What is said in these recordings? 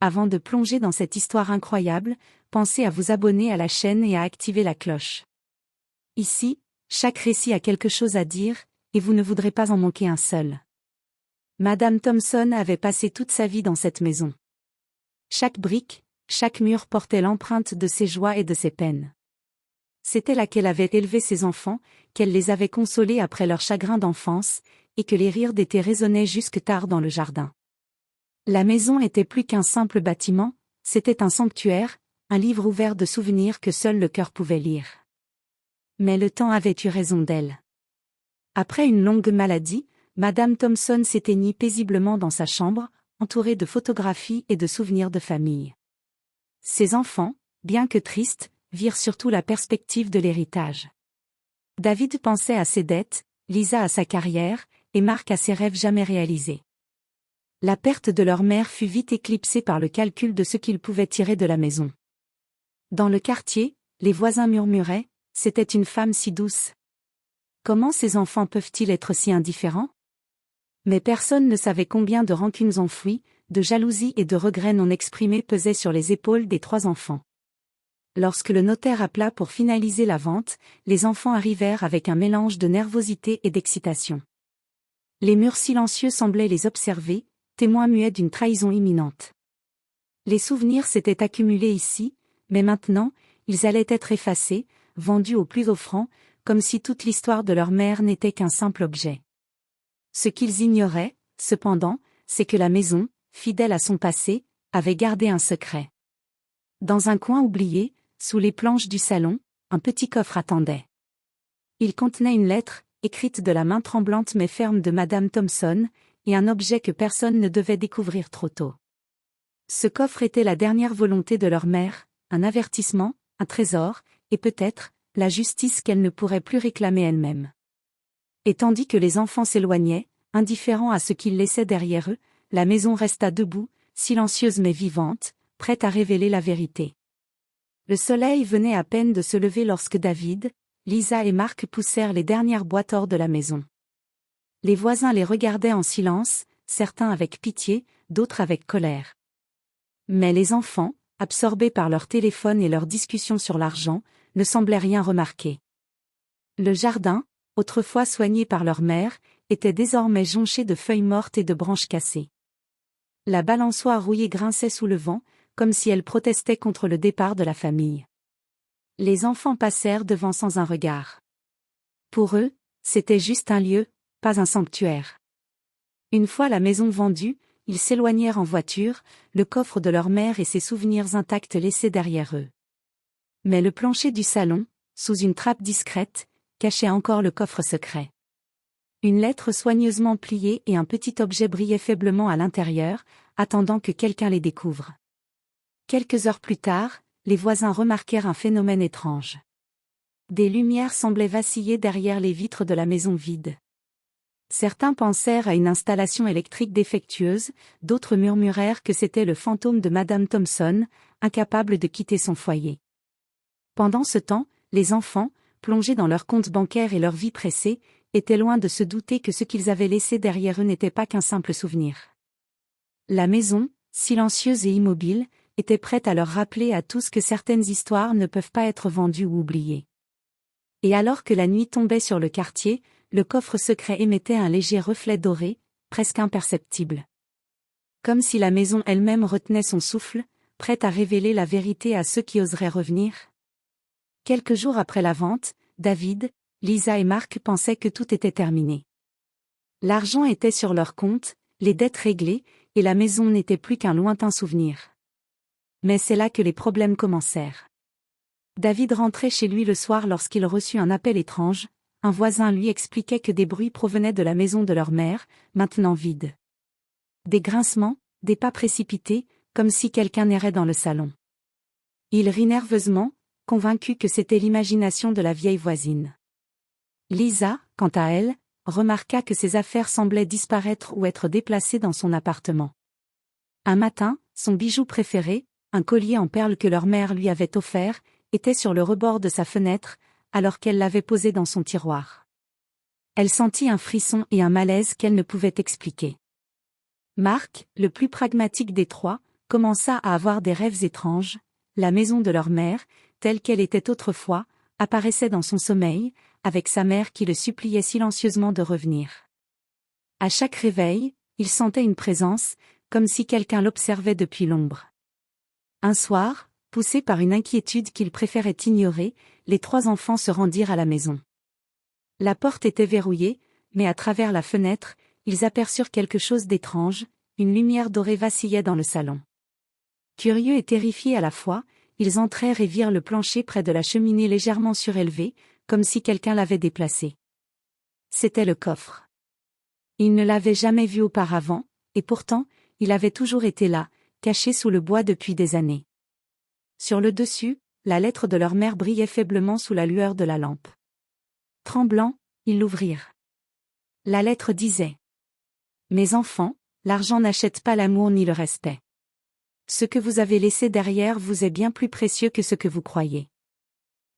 Avant de plonger dans cette histoire incroyable, pensez à vous abonner à la chaîne et à activer la cloche. Ici, chaque récit a quelque chose à dire, et vous ne voudrez pas en manquer un seul. Madame Thompson avait passé toute sa vie dans cette maison. Chaque brique, chaque mur portait l'empreinte de ses joies et de ses peines. C'était là qu'elle avait élevé ses enfants, qu'elle les avait consolés après leur chagrin d'enfance, et que les rires d'été résonnaient jusque tard dans le jardin. La maison était plus qu'un simple bâtiment, c'était un sanctuaire, un livre ouvert de souvenirs que seul le cœur pouvait lire. Mais le temps avait eu raison d'elle. Après une longue maladie, Madame Thompson s'éteignit paisiblement dans sa chambre, entourée de photographies et de souvenirs de famille. Ses enfants, bien que tristes, virent surtout la perspective de l'héritage. David pensait à ses dettes, Lisa à sa carrière, et Mark à ses rêves jamais réalisés. La perte de leur mère fut vite éclipsée par le calcul de ce qu'ils pouvaient tirer de la maison. Dans le quartier, les voisins murmuraient « C'était une femme si douce. Comment ces enfants peuvent-ils être si indifférents ?» Mais personne ne savait combien de rancunes enfouies, de jalousie et de regrets non exprimés pesaient sur les épaules des 3 enfants. Lorsque le notaire appela pour finaliser la vente, les enfants arrivèrent avec un mélange de nervosité et d'excitation. Les murs silencieux semblaient les observer, témoins muets d'une trahison imminente. Les souvenirs s'étaient accumulés ici, mais maintenant, ils allaient être effacés, vendus au plus offrant, comme si toute l'histoire de leur mère n'était qu'un simple objet. Ce qu'ils ignoraient, cependant, c'est que la maison, fidèle à son passé, avait gardé un secret. Dans un coin oublié, sous les planches du salon, un petit coffre attendait. Il contenait une lettre, écrite de la main tremblante mais ferme de Madame Thompson, et un objet que personne ne devait découvrir trop tôt. Ce coffre était la dernière volonté de leur mère, un avertissement, un trésor, et peut-être, la justice qu'elle ne pourrait plus réclamer elle-même. Et tandis que les enfants s'éloignaient, indifférents à ce qu'ils laissaient derrière eux, la maison resta debout, silencieuse mais vivante, prête à révéler la vérité. Le soleil venait à peine de se lever lorsque David, Lisa et Mark poussèrent les dernières boîtes hors de la maison. Les voisins les regardaient en silence, certains avec pitié, d'autres avec colère. Mais les enfants, absorbés par leur téléphone et leurs discussions sur l'argent, ne semblaient rien remarquer. Le jardin, autrefois soigné par leur mère, était désormais jonché de feuilles mortes et de branches cassées. La balançoire rouillée grinçait sous le vent, comme si elle protestait contre le départ de la famille. Les enfants passèrent devant sans un regard. Pour eux, c'était juste un lieu, pas un sanctuaire. Une fois la maison vendue, ils s'éloignèrent en voiture, le coffre de leur mère et ses souvenirs intacts laissés derrière eux. Mais le plancher du salon, sous une trappe discrète, cachait encore le coffre secret. Une lettre soigneusement pliée et un petit objet brillaient faiblement à l'intérieur, attendant que quelqu'un les découvre. Quelques heures plus tard, les voisins remarquèrent un phénomène étrange. Des lumières semblaient vaciller derrière les vitres de la maison vide. Certains pensèrent à une installation électrique défectueuse, d'autres murmurèrent que c'était le fantôme de Madame Thompson, incapable de quitter son foyer. Pendant ce temps, les enfants, plongés dans leurs comptes bancaires et leur vie pressée, étaient loin de se douter que ce qu'ils avaient laissé derrière eux n'était pas qu'un simple souvenir. La maison, silencieuse et immobile, était prête à leur rappeler à tous que certaines histoires ne peuvent pas être vendues ou oubliées. Et alors que la nuit tombait sur le quartier, le coffre secret émettait un léger reflet doré, presque imperceptible. Comme si la maison elle-même retenait son souffle, prête à révéler la vérité à ceux qui oseraient revenir. Quelques jours après la vente, David, Lisa et Mark pensaient que tout était terminé. L'argent était sur leur compte, les dettes réglées, et la maison n'était plus qu'un lointain souvenir. Mais c'est là que les problèmes commencèrent. David rentrait chez lui le soir lorsqu'il reçut un appel étrange. Un voisin lui expliquait que des bruits provenaient de la maison de leur mère, maintenant vide. Des grincements, des pas précipités, comme si quelqu'un errait dans le salon. Il rit nerveusement, convaincu que c'était l'imagination de la vieille voisine. Lisa, quant à elle, remarqua que ses affaires semblaient disparaître ou être déplacées dans son appartement. Un matin, son bijou préféré, un collier en perles que leur mère lui avait offert, était sur le rebord de sa fenêtre, alors qu'elle l'avait posé dans son tiroir. Elle sentit un frisson et un malaise qu'elle ne pouvait expliquer. Mark, le plus pragmatique des 3, commença à avoir des rêves étranges. La maison de leur mère, telle qu'elle était autrefois, apparaissait dans son sommeil, avec sa mère qui le suppliait silencieusement de revenir. À chaque réveil, il sentait une présence, comme si quelqu'un l'observait depuis l'ombre. Un soir, poussés par une inquiétude qu'ils préféraient ignorer, les 3 enfants se rendirent à la maison. La porte était verrouillée, mais à travers la fenêtre, ils aperçurent quelque chose d'étrange, une lumière dorée vacillait dans le salon. Curieux et terrifiés à la fois, ils entrèrent et virent le plancher près de la cheminée légèrement surélevé, comme si quelqu'un l'avait déplacé. C'était le coffre. Ils ne l'avaient jamais vu auparavant, et pourtant, il avait toujours été là, caché sous le bois depuis des années. Sur le dessus, la lettre de leur mère brillait faiblement sous la lueur de la lampe. Tremblants, ils l'ouvrirent. La lettre disait : « Mes enfants, l'argent n'achète pas l'amour ni le respect. Ce que vous avez laissé derrière vous est bien plus précieux que ce que vous croyez.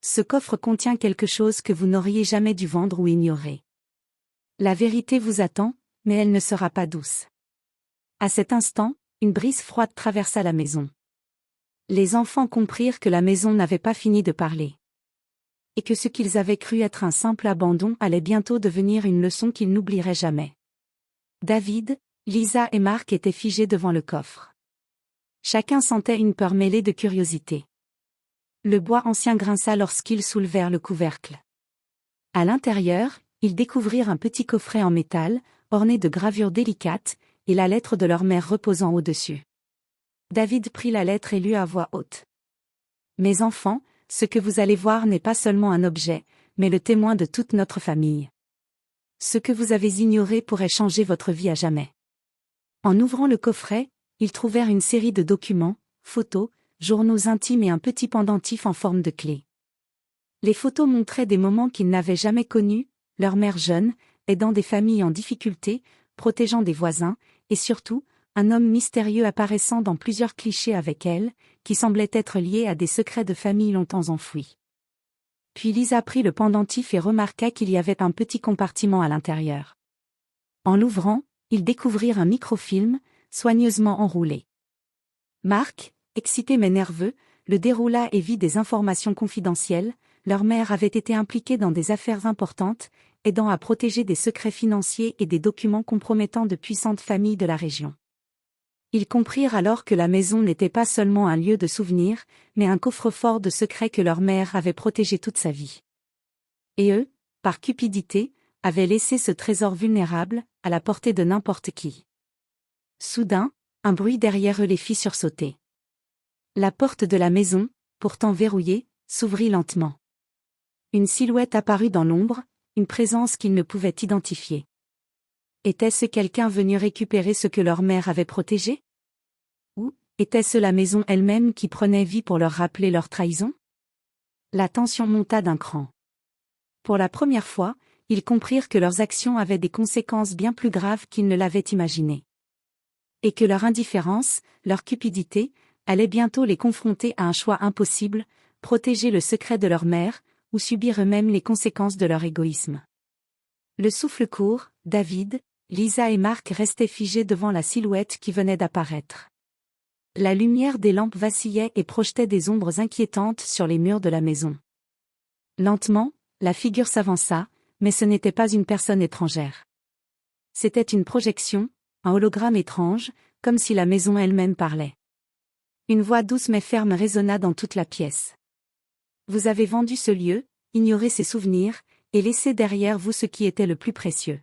Ce coffre contient quelque chose que vous n'auriez jamais dû vendre ou ignorer. La vérité vous attend, mais elle ne sera pas douce. » À cet instant, une brise froide traversa la maison. Les enfants comprirent que la maison n'avait pas fini de parler. Et que ce qu'ils avaient cru être un simple abandon allait bientôt devenir une leçon qu'ils n'oublieraient jamais. David, Lisa et Marc étaient figés devant le coffre. Chacun sentait une peur mêlée de curiosité. Le bois ancien grinça lorsqu'ils soulevèrent le couvercle. À l'intérieur, ils découvrirent un petit coffret en métal, orné de gravures délicates, et la lettre de leur mère reposant au-dessus. David prit la lettre et lut à voix haute. « Mes enfants, ce que vous allez voir n'est pas seulement un objet, mais le témoin de toute notre famille. Ce que vous avez ignoré pourrait changer votre vie à jamais. » En ouvrant le coffret, ils trouvèrent une série de documents, photos, journaux intimes et un petit pendentif en forme de clé. Les photos montraient des moments qu'ils n'avaient jamais connus, leur mère jeune, aidant des familles en difficulté, protégeant des voisins, et surtout, un homme mystérieux apparaissant dans plusieurs clichés avec elle, qui semblait être lié à des secrets de famille longtemps enfouis. Puis Lisa prit le pendentif et remarqua qu'il y avait un petit compartiment à l'intérieur. En l'ouvrant, ils découvrirent un microfilm, soigneusement enroulé. Marc, excité mais nerveux, le déroula et vit des informations confidentielles. Leur mère avait été impliquée dans des affaires importantes, aidant à protéger des secrets financiers et des documents compromettant de puissantes familles de la région. Ils comprirent alors que la maison n'était pas seulement un lieu de souvenirs, mais un coffre-fort de secrets que leur mère avait protégé toute sa vie. Et eux, par cupidité, avaient laissé ce trésor vulnérable, à la portée de n'importe qui. Soudain, un bruit derrière eux les fit sursauter. La porte de la maison, pourtant verrouillée, s'ouvrit lentement. Une silhouette apparut dans l'ombre, une présence qu'ils ne pouvaient identifier. Était-ce quelqu'un venu récupérer ce que leur mère avait protégé? Ou était-ce la maison elle-même qui prenait vie pour leur rappeler leur trahison? La tension monta d'un cran. Pour la première fois, ils comprirent que leurs actions avaient des conséquences bien plus graves qu'ils ne l'avaient imaginé. Et que leur indifférence, leur cupidité, allait bientôt les confronter à un choix impossible, protéger le secret de leur mère, ou subir eux-mêmes les conséquences de leur égoïsme. Le souffle court, David, Lisa et Marc restaient figés devant la silhouette qui venait d'apparaître. La lumière des lampes vacillait et projetait des ombres inquiétantes sur les murs de la maison. Lentement, la figure s'avança, mais ce n'était pas une personne étrangère. C'était une projection, un hologramme étrange, comme si la maison elle-même parlait. Une voix douce mais ferme résonna dans toute la pièce. Vous avez vendu ce lieu, ignoré ses souvenirs, et laissé derrière vous ce qui était le plus précieux.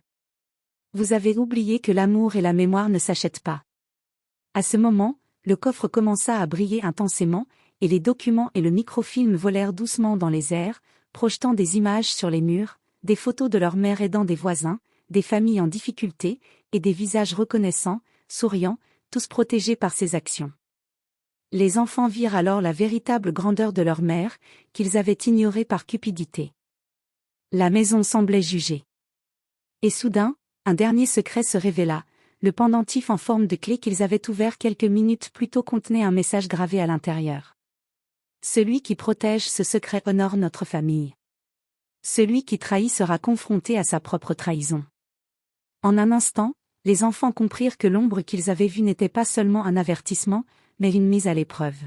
Vous avez oublié que l'amour et la mémoire ne s'achètent pas. À ce moment, le coffre commença à briller intensément, et les documents et le microfilm volèrent doucement dans les airs, projetant des images sur les murs, des photos de leur mère aidant des voisins, des familles en difficulté, et des visages reconnaissants, souriants, tous protégés par ces actions. Les enfants virent alors la véritable grandeur de leur mère, qu'ils avaient ignorée par cupidité. La maison semblait juger. Et soudain, un dernier secret se révéla, le pendentif en forme de clé qu'ils avaient ouvert quelques minutes plus tôt contenait un message gravé à l'intérieur. Celui qui protège ce secret honore notre famille. Celui qui trahit sera confronté à sa propre trahison. En un instant, les enfants comprirent que l'ombre qu'ils avaient vue n'était pas seulement un avertissement, mais une mise à l'épreuve.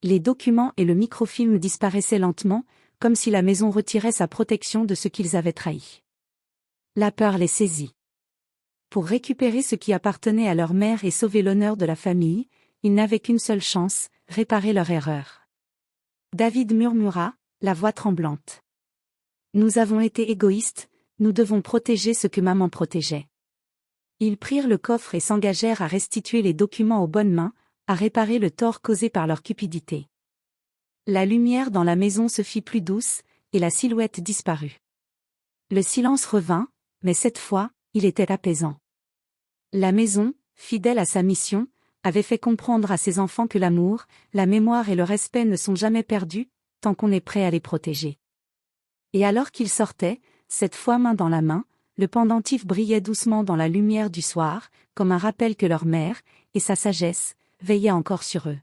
Les documents et le microfilm disparaissaient lentement, comme si la maison retirait sa protection de ce qu'ils avaient trahi. La peur les saisit. Pour récupérer ce qui appartenait à leur mère et sauver l'honneur de la famille, ils n'avaient qu'une seule chance, réparer leur erreur. David murmura, la voix tremblante. Nous avons été égoïstes, nous devons protéger ce que maman protégeait. Ils prirent le coffre et s'engagèrent à restituer les documents aux bonnes mains, à réparer le tort causé par leur cupidité. La lumière dans la maison se fit plus douce, et la silhouette disparut. Le silence revint, mais cette fois, il était apaisant. La maison, fidèle à sa mission, avait fait comprendre à ses enfants que l'amour, la mémoire et le respect ne sont jamais perdus, tant qu'on est prêt à les protéger. Et alors qu'ils sortaient, cette fois main dans la main, le pendentif brillait doucement dans la lumière du soir, comme un rappel que leur mère, et sa sagesse, veillaient encore sur eux.